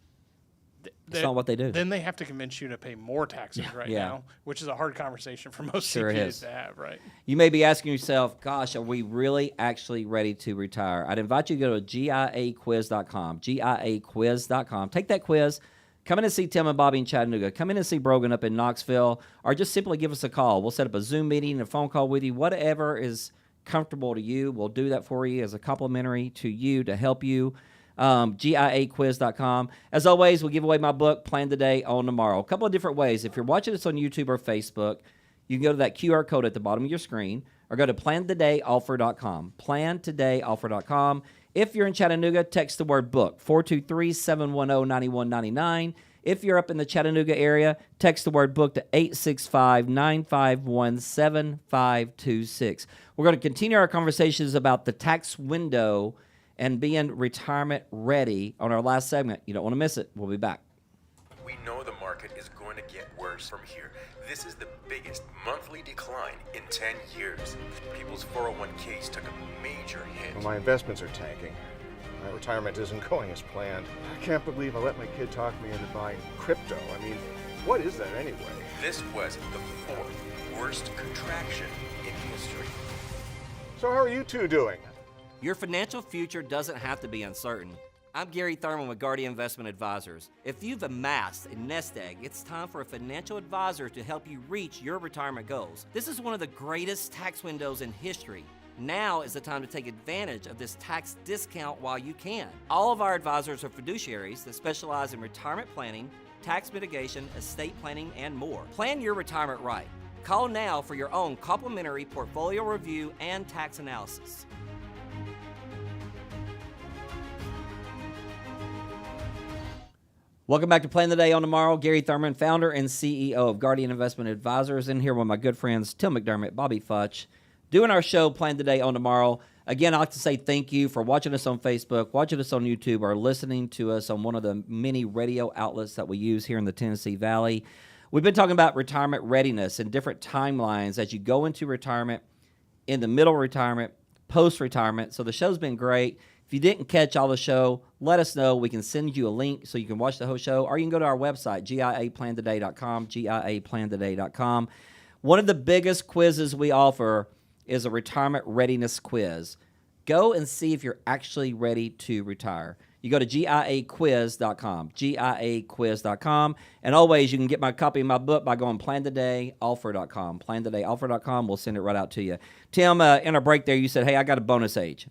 It's not what they do. Then they have to convince you to pay more taxes right Yeah. now, which is a hard conversation for most Sure CPAs is. to have, right? You may be asking yourself, gosh, are we really actually ready to retire? I'd invite you to go to GIAquiz.com, GIAquiz.com. Take that quiz. Come in and see Tim and Bobby in Chattanooga. Come in and see Brogan up in Knoxville, or just simply give us a call. We'll set up a Zoom meeting, a phone call with you, whatever is comfortable to you. We'll do that for you as a complimentary to you to help you. GIAquiz.com. As always, we'll give away my book, Plan Today, Own Tomorrow. A couple of different ways. If you're watching this on YouTube or Facebook, you can go to that QR code at the bottom of your screen or go to plantodayoffer.com. Plantodayoffer.com. If you're in Chattanooga, text the word book, 423-710-9199. If you're up in the Chattanooga area, text the word book to 865-951-7526. We're going to continue our conversations about the tax window and being retirement ready on our last segment. You don't want to miss it. We'll be back. We know the market is going to get worse from here. This is the biggest monthly decline in 10 years. People's 401ks took a major hit. Well, my investments are tanking. My retirement isn't going as planned. I can't believe I let my kid talk me into buying crypto. I mean, what is that anyway? This was the fourth worst contraction in history. So how are you two doing? Your financial future doesn't have to be uncertain. I'm Gary Thurman with Guardian Investment Advisors. If you've amassed a nest egg, it's time for a financial advisor to help you reach your retirement goals. This is one of the greatest tax windows in history. Now is the time to take advantage of this tax discount while you can. All of our advisors are fiduciaries that specialize in retirement planning, tax mitigation, estate planning, and more. Plan your retirement right. Call now for your own complimentary portfolio review and tax analysis. Welcome back to Plan the Day on Tomorrow. Gary Thurman, founder and CEO of Guardian Investment Advisors, and here with my good friends Tim McDermott, Bobby Futch, doing our show Plan the Day on Tomorrow. Again, I'd like to say thank you for watching us on Facebook, watching us on YouTube, or listening to us on one of the many radio outlets that we use here in the Tennessee Valley. We've been talking about retirement readiness and different timelines as you go into retirement, in the middle of retirement, post-retirement. So the show's been great. If you didn't catch all the show, let us know. We can send you a link so you can watch the whole show, or you can go to our website, giaplantoday.com, giaplantoday.com. One of the biggest quizzes we offer is a retirement readiness quiz. Go and see if you're actually ready to retire. You go to giaquiz.com, giaquiz.com. And always, you can get my copy of my book by going plantodayoffer.com, plantodayoffer.com. We'll send it right out to you. Tim, in our break there, you said, hey, I got a bonus age.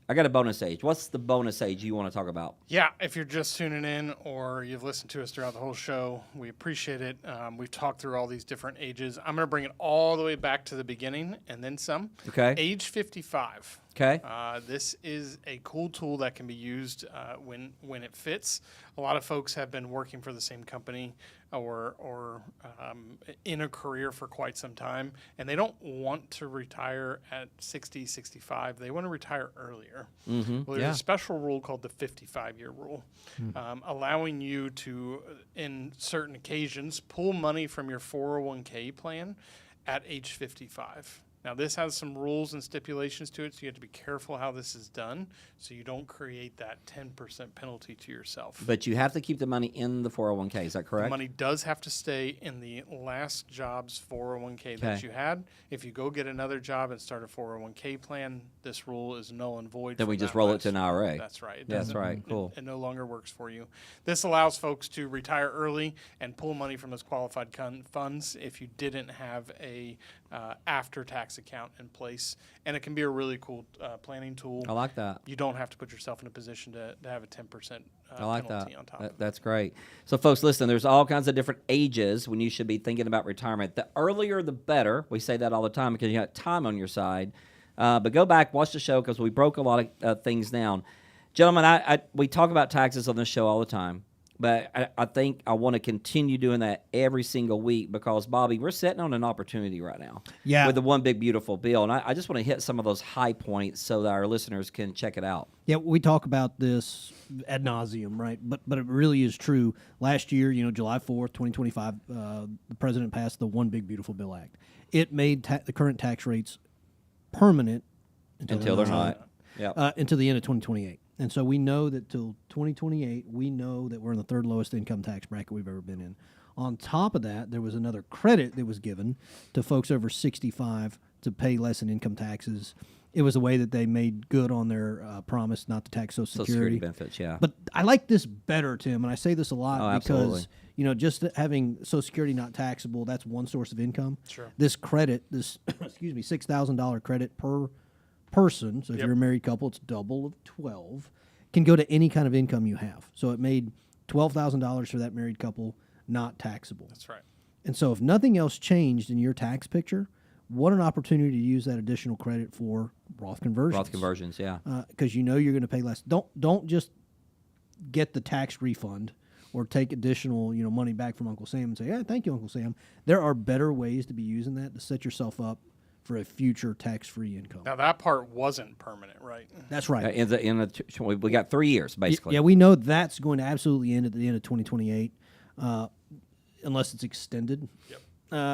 What's the bonus age you want to talk about? Yeah, if you're just tuning in or you've listened to us throughout the whole show, we appreciate it. We've talked through all these different ages. I'm going to bring it all the way back to the beginning and then some. Okay. Age 55. Okay. This is a cool tool that can be used when it fits. A lot of folks have been working for the same company or in a career for quite some time, and they don't want to retire at 60, 65. They want to retire earlier. Well, there's a special rule called the 55-year rule, allowing you to, in certain occasions, pull money from your 401k plan at age 55. Now, this has some rules and stipulations to it, so you have to be careful how this is done so you don't create that 10% penalty to yourself. But you have to keep the money in the 401k, is that correct? The money does have to stay in the last job's 401k that you had. If you go get another job and start a 401k plan, this rule is null and void. Then we from just that roll it last to an IRA. That's right. That's right. Cool. It no longer works for you. This allows folks to retire early and pull money from those qualified funds if you didn't have a after-tax account in place. And it can be a really cool planning tool. I like that. You don't have to put yourself in a position to have a 10% I like penalty that. on top of it. That's great. So, folks, listen, there's all kinds of different ages when you should be thinking about retirement. The earlier, the better. We say that all the time because you got time on your side. But go back, watch the show because we broke a lot of things down. Gentlemen, we talk about taxes on this show all the time. But I think I want to continue doing that every single week because, Bobby, we're sitting on an opportunity right now with the One Big Beautiful Bill. And I just want to hit some of those high points so that our listeners can check it out. Yeah, we talk about this ad nauseum, right? But it really is true. Last year, July 4th, 2025, the president passed the One Big Beautiful Bill Act. It made the current tax rates permanent Until they're not. Yeah. Until the end of 2028. And so we know that till 2028, we know that we're in the third lowest income tax bracket we've ever been in. On top of that, there was another credit that was given to folks over 65 to pay less in income taxes. It was a way that they made good on their promise not to tax Social Security benefits, yeah. But I like this better, Tim, and I say this a lot because, just having Social Security not taxable, that's one source of income. Sure. This credit, $6,000 credit per person, so if you're a married couple, it's double of 12, can go to any kind of income you have. So it made $12,000 for that married couple not taxable. That's right. And so if nothing else changed in your tax picture, what an opportunity to use that additional credit for Roth conversions. Roth conversions, yeah. Because you're going to pay less. Don't just get the tax refund or take additional money back from Uncle Sam and say, yeah, thank you, Uncle Sam. There are better ways to be using that to set yourself up for a future tax-free income. Now, that part wasn't permanent, right? That's right. We got 3 years, basically. Yeah, we know that's going to absolutely end at the end of 2028, unless it's extended. Yep.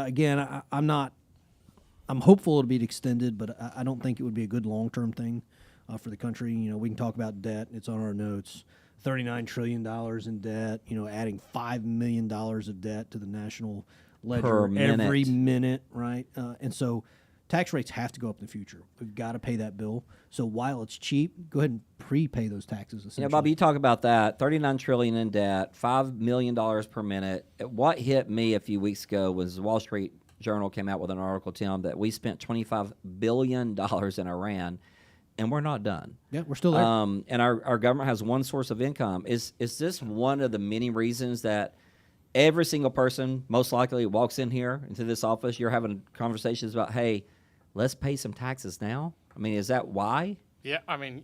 Again, I'm hopeful it'll be extended, but I don't think it would be a good long-term thing for the country. We can talk about debt. It's on our notes. $39 trillion in debt, adding $5 million of debt to the national ledger every minute, right? And so tax rates have to go up in the future. We've got to pay that bill. So while it's cheap, go ahead and prepay those taxes. Essentially. Yeah, Bobby, you talk about that. $39 trillion in debt, $5 million per minute. What hit me a few weeks ago was the Wall Street Journal came out with an article, Tim, that we spent $25 billion in Iran, and we're not done. Yeah, we're still there. And our government has one source of income. Is this one of the many reasons that every single person most likely walks in here into this office, you're having conversations about, hey, let's pay some taxes now? I mean, is that why? Yeah, I mean,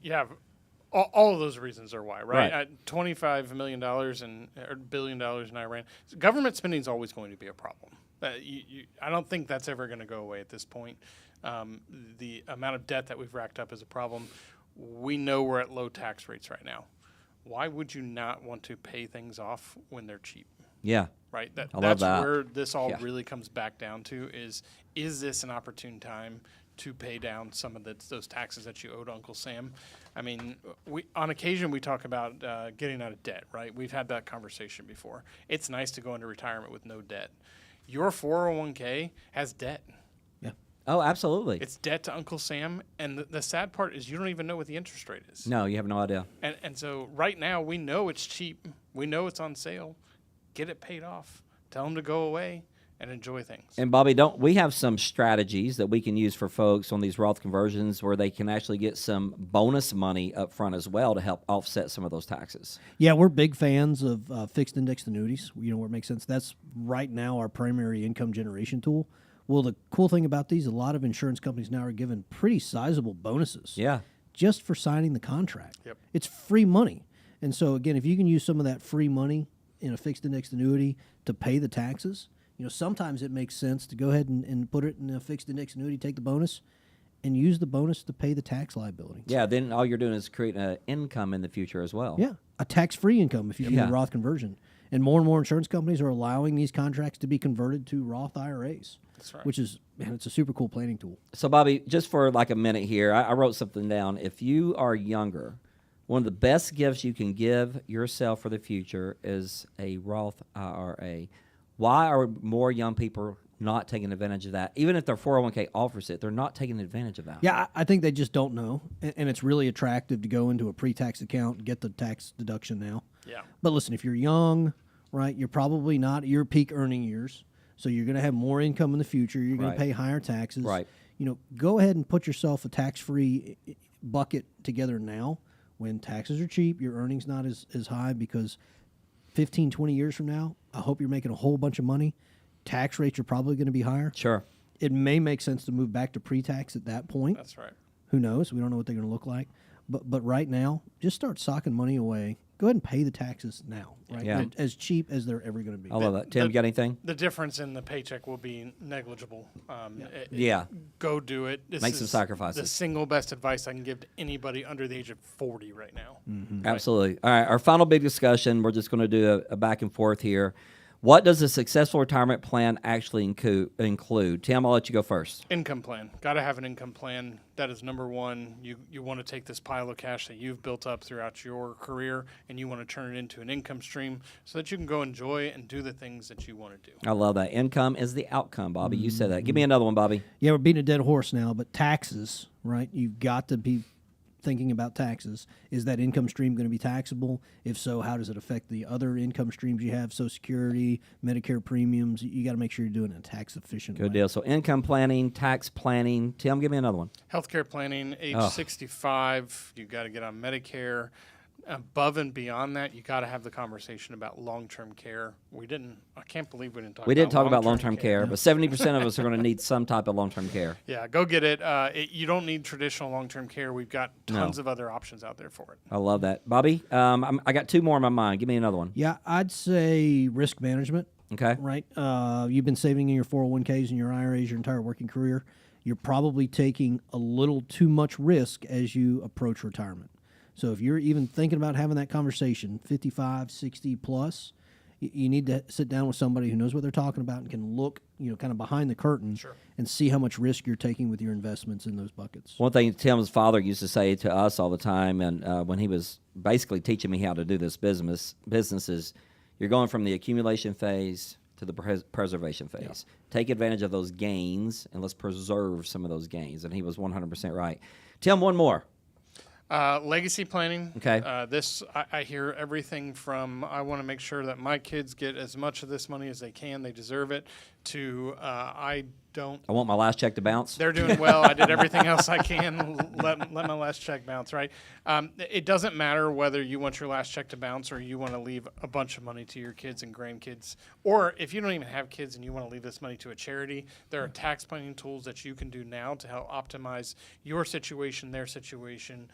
all of those reasons are why, right? $25 million or $1 billion in Iran. Government spending is always going to be a problem. I don't think that's ever going to go away at this point. The amount of debt that we've racked up is a problem. We know we're at low tax rates right now. Why would you not want to pay things off when they're cheap? Yeah. Right? I love that. Where this all really comes back down to is this an opportune time to pay down some of those taxes that you owe to Uncle Sam. I mean, on occasion we talk about getting out of debt, right? We've had that conversation before. It's nice to go into retirement with no debt. Your 401k has debt. Oh, absolutely. It's debt to Uncle Sam, and the sad part is you don't even know what the interest rate is. No, you have no idea. And so right now we know it's cheap. We know it's on sale. Get it paid off. Tell them to go away and enjoy things. And Bobby, don't we have some strategies that we can use for folks on these Roth conversions where they can actually get some bonus money up front as well to help offset some of those taxes? Yeah, we're big fans of fixed indexed annuities. You know, where it makes sense. That's right now our primary income generation tool. Well, the cool thing about these, a lot of insurance companies now are giving pretty sizable bonuses. Yeah. Just for signing the contract. Yep. It's free money. And so, again, if you can use some of that free money in a fixed indexed annuity to pay the taxes, you know, sometimes it makes sense to go ahead and put it in a fixed indexed annuity, take the bonus, and use the bonus to pay the tax liability. Yeah, then all you're doing is creating an income in the future as well. Yeah, a tax-free income if you do Yeah. the Roth conversion. And more insurance companies are allowing these contracts to be converted to Roth IRAs. That's right. Which is, man, it's a super cool planning tool. So, Bobby, just for like a minute here, I wrote something down. If you are younger, one of the best gifts you can give yourself for the future is a Roth IRA. Why are more young people not taking advantage of that? Even if their 401k offers it, they're not taking advantage of that. Yeah, I think they just don't know. And it's really attractive to go into a pre-tax account and get the tax deduction now. Yeah. But listen, if you're young, right, you're probably not at your peak earning years. So you're going to have more income in the future. You're going Right. to pay higher taxes. Right. You know, go ahead and put yourself a tax-free bucket together now. When taxes are cheap, your earnings not as high, because 15, 20 years from now, I hope you're making a whole bunch of money. Tax rates are probably going to be higher. Sure. It may make sense to move back to pre-tax at that point. That's right. Who knows? We don't know what they're going to look like. But right now, just start socking money away. Go ahead and pay the taxes now, right? Yeah. As cheap as they're ever going to be. I love that. Tim, you got anything? The difference in the paycheck will be negligible. Yeah. Go do it. This Make some is sacrifices. The single best advice I can give to anybody under the age of 40 right now. Absolutely. All right, our final big discussion, we're just going to do a back and forth here. What does a successful retirement plan actually include? Tim, I'll let you go first. Income plan. Got to have an income plan. That is number one. You want to take this pile of cash that you've built up throughout your career and you want to turn it into an income stream so that you can go enjoy and do the things that you want to do. I love that. Income is the outcome, Bobby. You said that. Give me another one, Bobby. Yeah, we're beating a dead horse now, but taxes, right? You've got to be thinking about taxes. Is that income stream going to be taxable? If so, how does it affect the other income streams you have? Social Security, Medicare premiums. You got to make sure you're doing it in a tax efficient way. Good deal. So income planning, tax planning. Tim, give me another one. Healthcare planning, age 65, you got to get on Medicare. Above and beyond that, you got to have the conversation about long-term care. I can't believe we didn't talk about We didn't talk about long-term care, but 70% of us are going to need some type of long-term care. Yeah, go get it. You don't need traditional long-term care. We've got tons of other options out there for it. I love that. Bobby, I got two more in my mind. Give me another one. Yeah, I'd say risk management. Okay. Right? You've been saving in your 401ks and your IRAs your entire working career. You're probably taking a little too much risk as you approach retirement. So if you're even thinking about having that conversation, 55, 60 plus, you need to sit down with somebody who knows what they're talking about and can look, kind of behind the curtain and see how much risk you're taking with your investments in those buckets. One thing Tim's father used to say to us all the time, and when he was basically teaching me how to do this business is you're going from the accumulation phase to the preservation phase. Yeah. Take advantage of those gains, and let's preserve some of those gains. And he was 100% right. Tim, one more. Legacy planning. Okay. I hear everything from I want to make sure that my kids get as much of this money as they can, they deserve it, to I want my last check to bounce. They're doing well. I did everything else I can. Let my last check bounce, right? It doesn't matter whether you want your last check to bounce or you want to leave a bunch of money to your kids and grandkids. Or if you don't even have kids and you want to leave this money to a charity, there are tax planning tools that you can do now to help optimize your situation, their situation,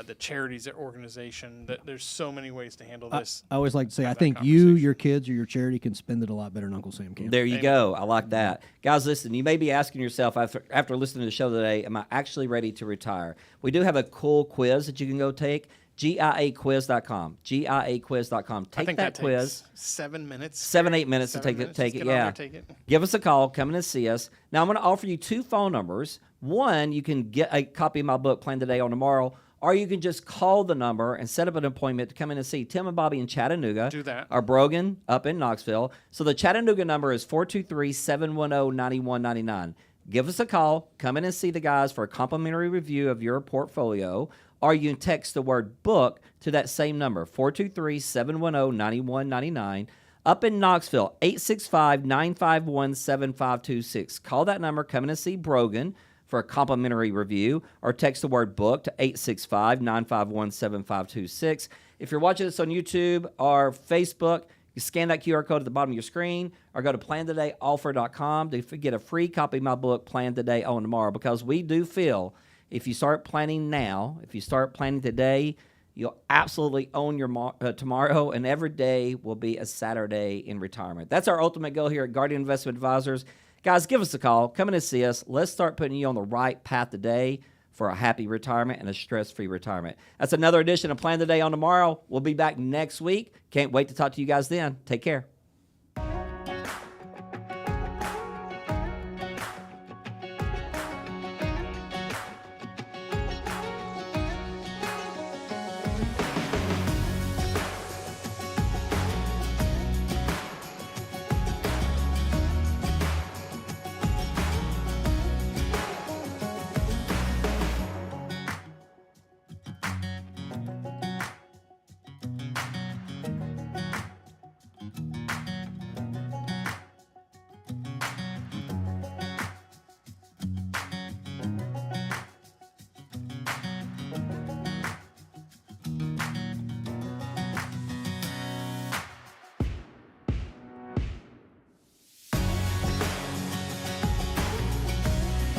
the charities, their organization. There's so many ways to handle this. I always like to say, I think you, your kids, or your charity can spend it a lot better than Uncle Sam can. There you go. I like that. Guys, listen, you may be asking yourself after listening to the show today, am I actually ready to retire? We do have a cool quiz that you can go take. GIAquiz.com. GIAquiz.com. Take that quiz. Takes 7 minutes. 7-8 minutes to take it. Take it. Yeah. Take it. Give us a call. Come in and see us. Now I'm going to offer you two phone numbers. One, you can get a copy of my book, Plan Today on Tomorrow, or you can just call the number and set up an appointment to come in and see Tim and Bobby in Chattanooga. Do that. Or Brogan up in Knoxville. So the Chattanooga number is 423-710-9199. Give us a call. Come in and see the guys for a complimentary review of your portfolio. Or you can text the word book to that same number, 423-710-9199. Up in Knoxville, 865-951-7526. Call that number. Come in and see Brogan for a complimentary review, or text the word book to 865-951-7526. If you're watching this on YouTube or Facebook, you scan that QR code at the bottom of your screen, or go to plantodayoffer.com to get a free copy of my book, Plan Today on Tomorrow, because we do feel if you start planning now, if you start planning today, you'll absolutely own your tomorrow, and every day will be a Saturday in retirement. That's our ultimate goal here at Guardian Investment Advisors. Guys, give us a call. Come in and see us. Let's start putting you on the right path today for a happy retirement and a stress-free retirement. That's another edition of Plan Today on Tomorrow. We'll be back next week. Can't wait to talk to you guys then. Take care.